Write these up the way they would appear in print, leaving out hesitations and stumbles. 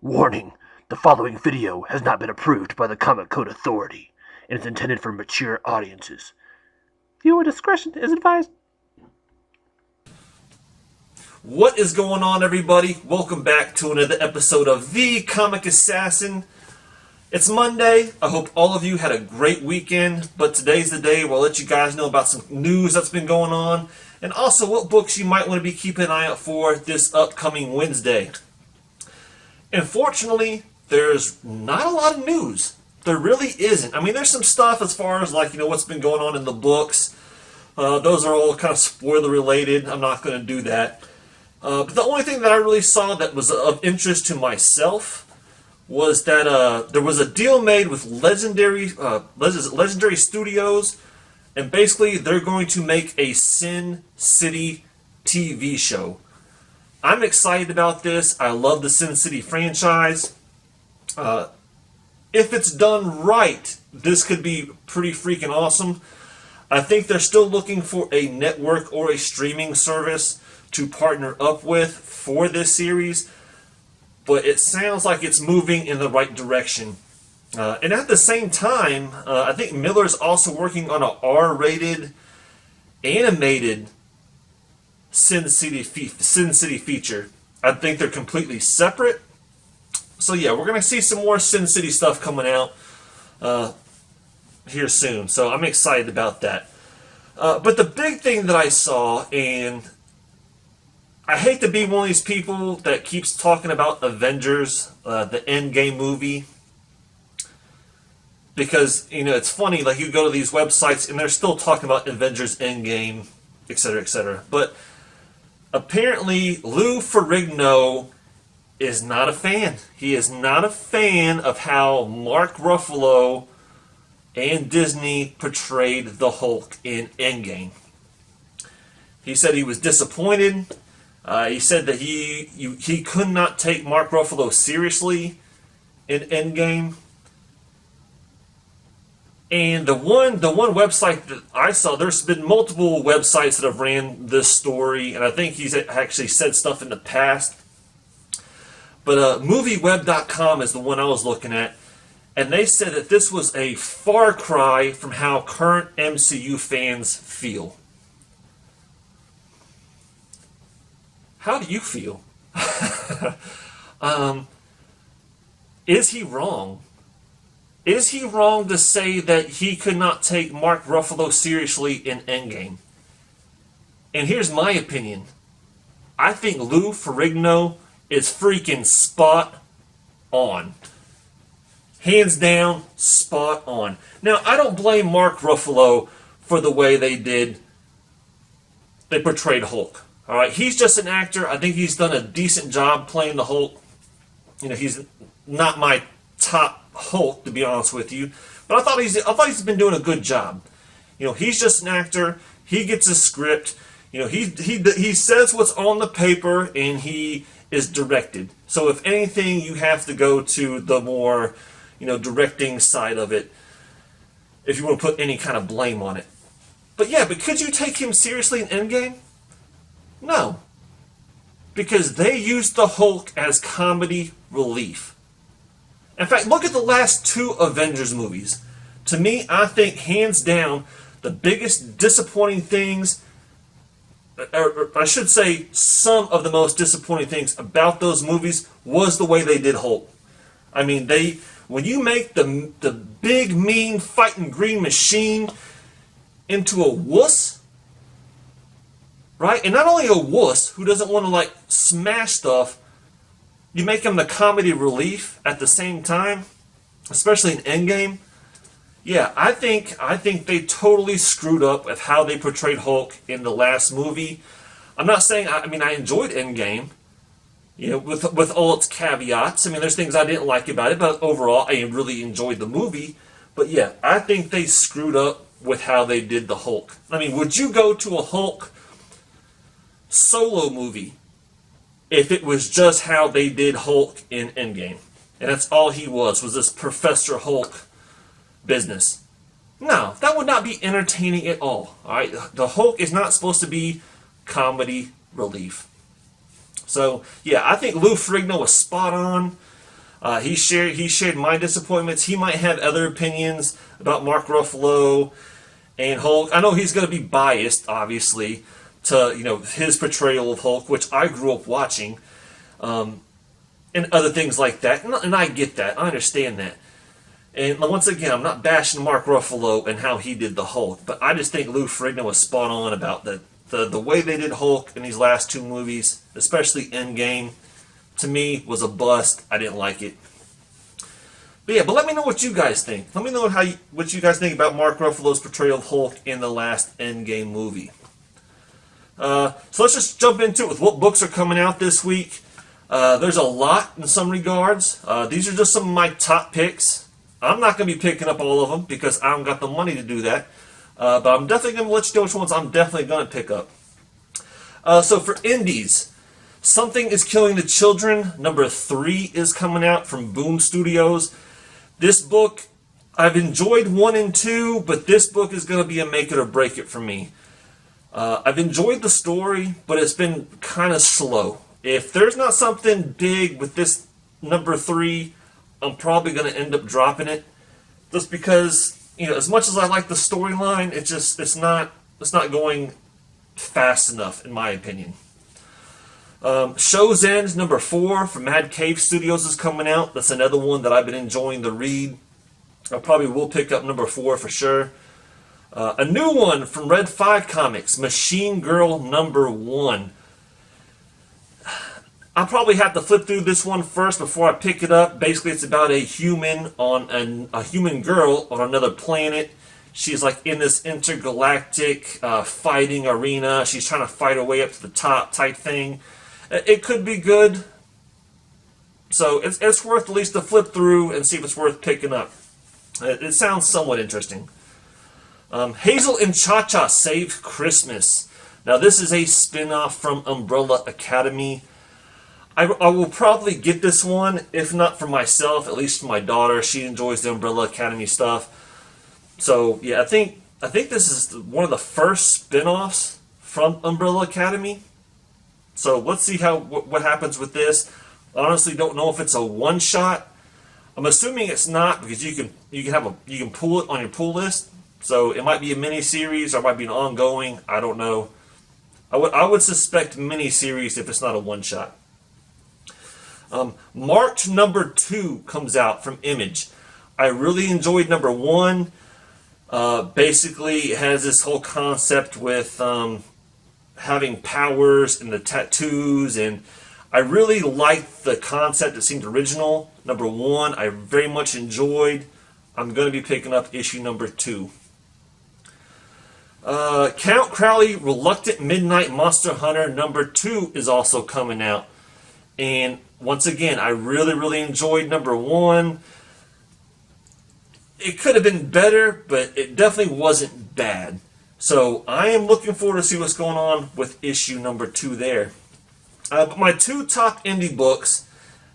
Warning: the following video has not been approved by the Comic Code Authority and is intended for mature audiences. Viewer discretion is advised. What is going on, everybody? Welcome back to another episode of The.Comic.Assassin. It's Monday. I hope all of you had a great weekend, but today's the day where I'll let you guys know about some news that's been going on and also what books you might want to be keeping an eye out for this upcoming Wednesday. Unfortunately, there's not a lot of news. There really isn't. I mean, there's some stuff as far as what's been going on in the books. Those are all kind of spoiler related. I'm not going to do that. But the only thing that I really saw that was of interest to myself was that there was a deal made with Legendary Studios, and basically they're going to make a Sin City TV show. I'm excited about this. I love the Sin City franchise. If it's done right, this could be pretty freaking awesome. I think they're still looking for a network or a streaming service to partner up with for this series, but it sounds like it's moving in the right direction. And at the same time, I think Miller's also working on an R-rated animated Sin City feature. I think they're completely separate. So yeah, we're going to see some more Sin City stuff coming out here soon. So I'm excited about that. But the big thing that I saw, and I hate to be one of these people that keeps talking about Avengers, the Endgame movie, because, it's funny, you go to these websites and they're still talking about Avengers Endgame, etc., etc. But apparently, Lou Ferrigno is not a fan. He is not a fan of how Mark Ruffalo and Disney portrayed the Hulk in Endgame. He said he was disappointed. He said that he could not take Mark Ruffalo seriously in Endgame. And the one website that I saw, there's been multiple websites that have ran this story, and I think he's actually said stuff in the past. But movieweb.com is the one I was looking at, and they said that this was a far cry from how current MCU fans feel. How do you feel? Is he wrong? Is he wrong to say that he could not take Mark Ruffalo seriously in Endgame? And here's my opinion. I think Lou Ferrigno is freaking spot on. Hands down, spot on. Now, I don't blame Mark Ruffalo for the way they portrayed Hulk. All right, he's just an actor. I think he's done a decent job playing the Hulk. He's not my top Hulk, to be honest with you, but I thought he's been doing a good job. He's just an actor. He gets a script. He says what's on the paper, and he is directed. So if anything, you have to go to the more, directing side of it if you want to put any kind of blame on it. But could you take him seriously in Endgame? No. Because they used the Hulk as comedy relief. In fact, look at the last two Avengers movies. To me, I think, hands down, the biggest disappointing things, or I should say, some of the most disappointing things about those movies was the way they did Hulk. I mean, when you make the big, mean, fighting green machine into a wuss, right? And not only a wuss who doesn't want to smash stuff, you make him the comedy relief at the same time, especially in Endgame. Yeah, I think they totally screwed up with how they portrayed Hulk in the last movie. I'm not saying, I enjoyed Endgame, with all its caveats. There's things I didn't like about it, but overall, I really enjoyed the movie. But yeah, I think they screwed up with how they did the Hulk. Would you go to a Hulk solo movie if it was just how they did Hulk in Endgame? And that's all he was this Professor Hulk business. No, that would not be entertaining at all. Alright, the Hulk is not supposed to be comedy relief. So, yeah, I think Lou Ferrigno was spot on. He shared my disappointments. He might have other opinions about Mark Ruffalo and Hulk. I know he's going to be biased, obviously, to his portrayal of Hulk, which I grew up watching, and other things like that. And I get that. I understand that. And once again, I'm not bashing Mark Ruffalo and how he did the Hulk, but I just think Lou Ferrigno was spot on about the way they did Hulk in these last two movies, especially Endgame. To me, was a bust. I didn't like it. But let me know what you guys think. Let me know what you guys think about Mark Ruffalo's portrayal of Hulk in the last Endgame movie. So let's just jump into it with what books are coming out this week. There's a lot in some regards. These are just some of my top picks. I'm not going to be picking up all of them because I don't got the money to do that. But I'm definitely going to let you know which ones I'm definitely going to pick up. So for indies, Something is Killing the Children, number 3 is coming out from Boom Studios. This book, I've enjoyed 1 and 2, but this book is going to be a make it or break it for me. I've enjoyed the story, but it's been kind of slow. If there's not something big with this number 3, I'm probably going to end up dropping it. Just because, as much as I like the storyline, it's not going fast enough, in my opinion. Show's End, number 4 from Mad Cave Studios is coming out. That's another one that I've been enjoying to read. I probably will pick up number 4 for sure. A new one from Red 5 Comics, Machine Girl number 1. I'll probably have to flip through this one first before I pick it up. Basically, it's about a human girl on another planet. She's like in this intergalactic fighting arena. She's trying to fight her way up to the top type thing. It could be good. So it's worth at least to flip through and see if it's worth picking up. It sounds somewhat interesting. Hazel and Cha-Cha Save Christmas. Now this is a spin-off from Umbrella Academy. I will probably get this one, if not for myself, at least for my daughter. She enjoys the Umbrella Academy stuff. So yeah, I think this is one of the first spin-offs from Umbrella Academy. So let's see what happens with this. Honestly, don't know if it's a one-shot. I'm assuming it's not because you can pull it on your pull list. So it might be a mini-series or it might be an ongoing. I don't know. I would suspect mini-series if it's not a one-shot. March number 2 comes out from Image. I really enjoyed number 1. Basically, it has this whole concept with having powers and the tattoos, and I really liked the concept. It seemed original. Number 1, I very much enjoyed. I'm going to be picking up issue number 2. Count Crowley Reluctant Midnight Monster Hunter number 2 is also coming out. And once again, I really, really enjoyed number 1. It could have been better, but it definitely wasn't bad. So I am looking forward to see what's going on with issue number 2 there. But my 2 top indie books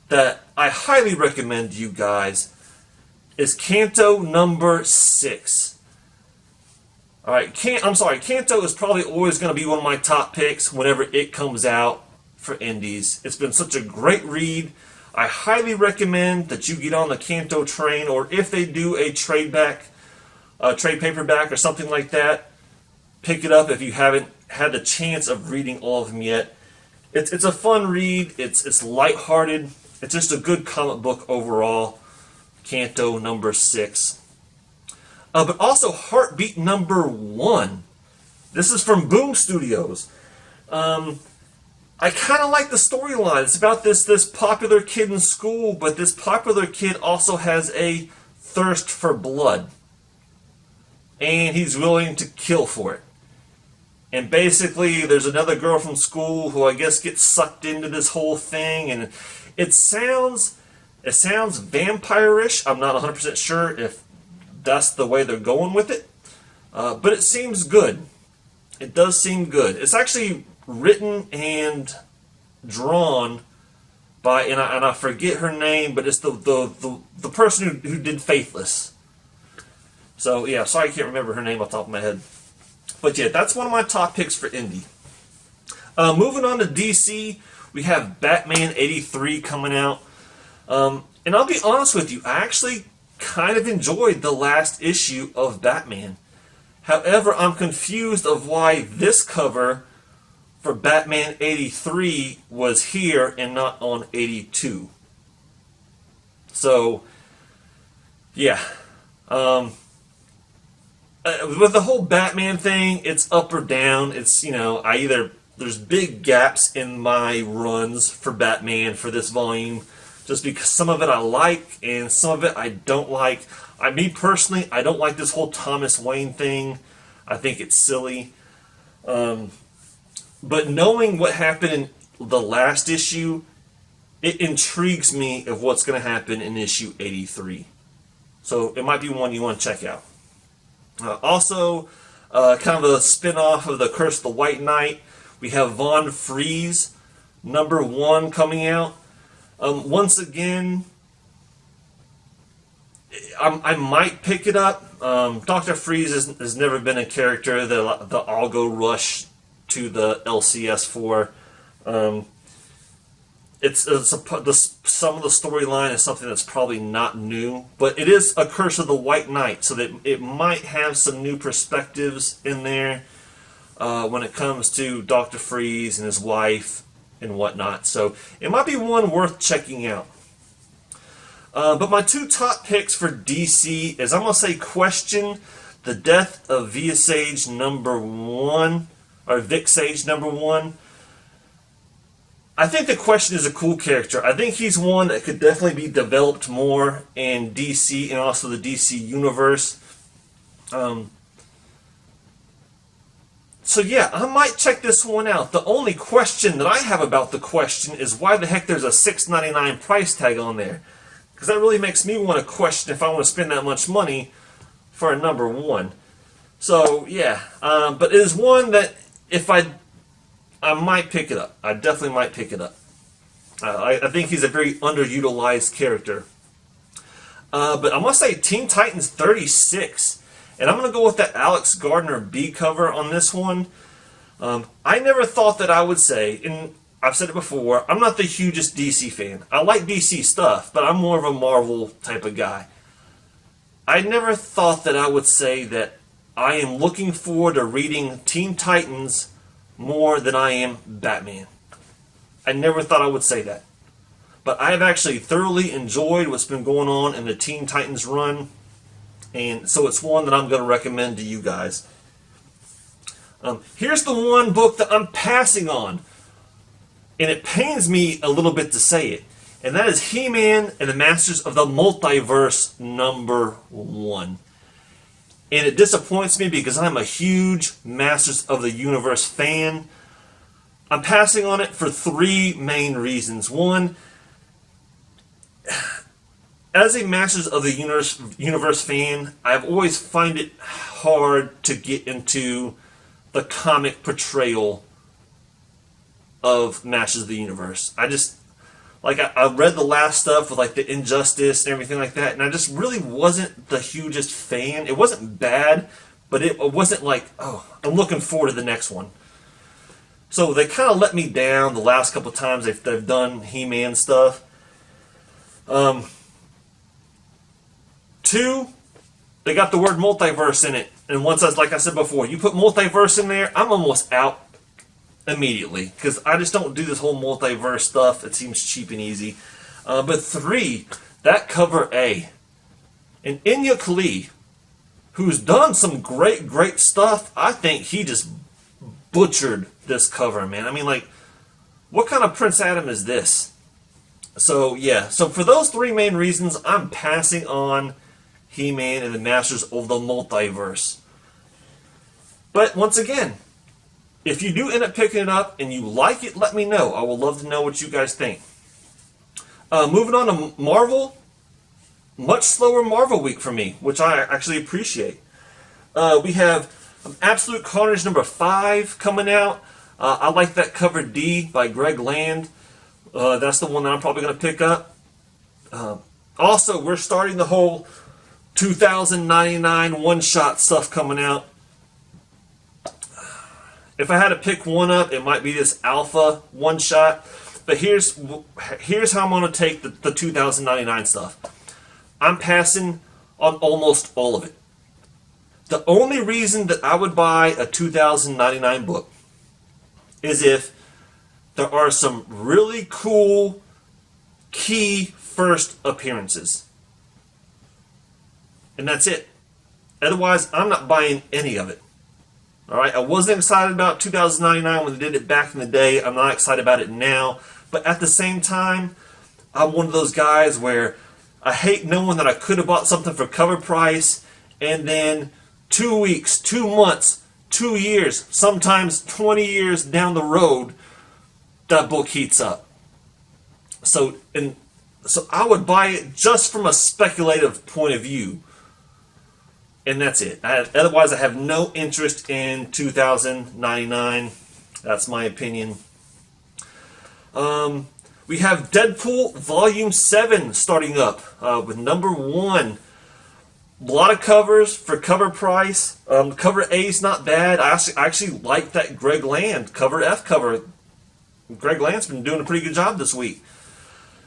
that I highly recommend to you guys is Canto number 6. Alright, Canto is probably always going to be one of my top picks whenever it comes out for indies. It's been such a great read. I highly recommend that you get on the Canto train, or if they do a trade paperback or something like that, pick it up if you haven't had the chance of reading all of them yet. It's a fun read. It's lighthearted. It's just a good comic book overall. Canto number 6. But also Heartbeat number 1. This is from Boom Studios. I kind of like the storyline. It's about this popular kid in school, but this popular kid also has a thirst for blood. And he's willing to kill for it. And basically, there's another girl from school who I guess gets sucked into this whole thing, and it sounds vampire-ish. I'm not 100% sure if that's the way they're going with it, but it seems good. It does seem good. It's actually written and drawn by, and I forget her name, but it's the person who did Faithless. So yeah, sorry I can't remember her name off the top of my head. But yeah, that's one of my top picks for indie. Moving on to DC, we have Batman 83 coming out. And I'll be honest with you, I actually kind of enjoyed the last issue of Batman. However, I'm confused of why this cover for Batman 83 was here and not on 82. So, yeah. With the whole Batman thing, it's up or down. It's, there's big gaps in my runs for Batman for this volume, just because some of it I like and some of it I don't like. Me personally, I don't like this whole Thomas Wayne thing. I think it's silly. But knowing what happened in the last issue, it intrigues me of what's going to happen in issue 83. So it might be one you want to check out. Also, kind of a spin-off of The Curse of the White Knight, we have Von Freeze, #1 coming out. Once again, I might pick it up. Dr. Freeze has never been a character that I'll go rush to the LCS for. Some of the storyline is something that's probably not new, but it is A Curse of the White Knight, so that it might have some new perspectives in there when it comes to Dr. Freeze and his wife and whatnot. So it might be one worth checking out. But my two top picks for DC is, I'm going to say Question, the death of Visage #1, or Vic Sage #1. I think the Question is a cool character. I think he's one that could definitely be developed more in DC and also the DC universe. So yeah, I might check this one out. The only question that I have about the Question is why the heck there's a $6.99 price tag on there. Because that really makes me want to question if I want to spend that much money for a #1. So yeah, but it is one that if I might pick it up. I definitely might pick it up. I think he's a very underutilized character. But I'm going to say Teen Titans 36. And I'm going to go with that Alex Gardner B cover on this one. I never thought that I would say, and I've said it before, I'm not the hugest DC fan. I like DC stuff, but I'm more of a Marvel type of guy. I never thought that I would say that I am looking forward to reading Teen Titans more than I am Batman. I never thought I would say that. But I have actually thoroughly enjoyed what's been going on in the Teen Titans run. And so it's one that I'm going to recommend to you guys. Here's the one book that I'm passing on. And it pains me a little bit to say it. And that is He-Man and the Masters of the Multiverse #1. And it disappoints me because I'm a huge Masters of the Universe fan. I'm passing on it for 3 main reasons. One, as a Masters of the Universe fan, I've always find it hard to get into the comic portrayal of Masters of the Universe. I read the last stuff with the Injustice and everything like that, and I just really wasn't the hugest fan. It wasn't bad, but it wasn't I'm looking forward to the next one. So they kind of let me down the last couple of times they've done He-Man stuff. 2, they got the word multiverse in it, and like I said before, you put multiverse in there, I'm almost out immediately, because I just don't do this whole multiverse stuff. It seems cheap and easy. But 3, that cover A. And Inya Kali, who's done some great stuff, I think he just butchered this cover, man. I mean, what kind of Prince Adam is this? So, yeah. So for those 3 main reasons, I'm passing on He-Man and the Masters of the Multiverse. But once again, if you do end up picking it up and you like it, let me know. I would love to know what you guys think. Moving on to Marvel. Much slower Marvel week for me, which I actually appreciate. We have Absolute Carnage #5 coming out. I like that cover D by Greg Land. That's the one that I'm probably going to pick up. Also, we're starting the whole 2099 one-shot stuff coming out. If I had to pick one up, it might be this Alpha one-shot. But here's how I'm going to take the 2099 stuff. I'm passing on almost all of it. The only reason that I would buy a 2099 book is if there are some really cool key first appearances. And that's it. Otherwise, I'm not buying any of it. Alright, I wasn't excited about 2099 when they did it back in the day. I'm not excited about it now. But at the same time, I'm one of those guys where I hate knowing that I could have bought something for cover price and then 2 weeks, 2 months, 2 years, sometimes 20 years down the road, that book heats up. So I would buy it just from a speculative point of view. And that's it. Otherwise, I have no interest in 2099. That's my opinion. We have Deadpool Volume 7 starting up with number 1. A lot of covers for cover price. Cover A is not bad. I actually like that Greg Land cover F cover. Greg Land's been doing a pretty good job this week.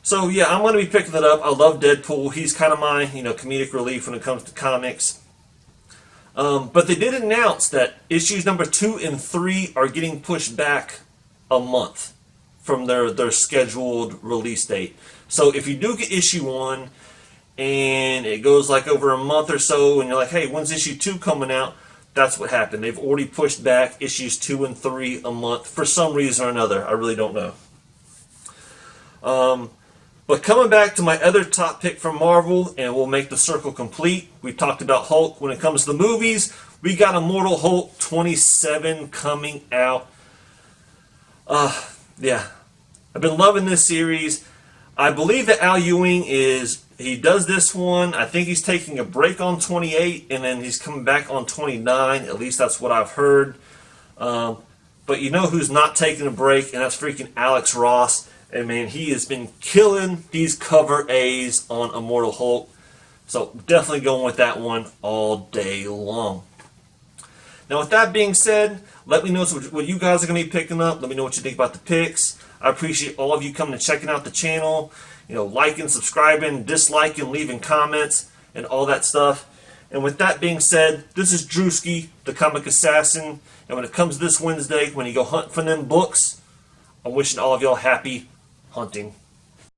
So yeah, I'm going to be picking it up. I love Deadpool. He's kind of my comedic relief when it comes to comics. But they did announce that issues number 2 and 3 are getting pushed back a month from their scheduled release date. So if you do get issue 1 and it goes like over a month or so and you're like, hey, when's issue 2 coming out? That's what happened. They've already pushed back issues 2 and 3 a month for some reason or another. I really don't know. But coming back to my other top pick from Marvel, and we'll make the circle complete. We talked about Hulk. When it comes to the movies, we got Immortal Hulk 27 coming out. Yeah. I've been loving this series. I believe that Al Ewing he does this one. I think he's taking a break on 28, and then he's coming back on 29. At least that's what I've heard. But you know who's not taking a break, and that's freaking Alex Ross. And man, he has been killing these cover A's on Immortal Hulk. So definitely going with that one all day long. Now with that being said, let me know what you guys are going to be picking up. Let me know what you think about the picks. I appreciate all of you coming and checking out the channel. Liking, subscribing, disliking, leaving comments, and all that stuff. And with that being said, this is Drewski, the Comic Assassin. And when it comes this Wednesday, when you go hunt for them books, I'm wishing all of y'all happy hunting.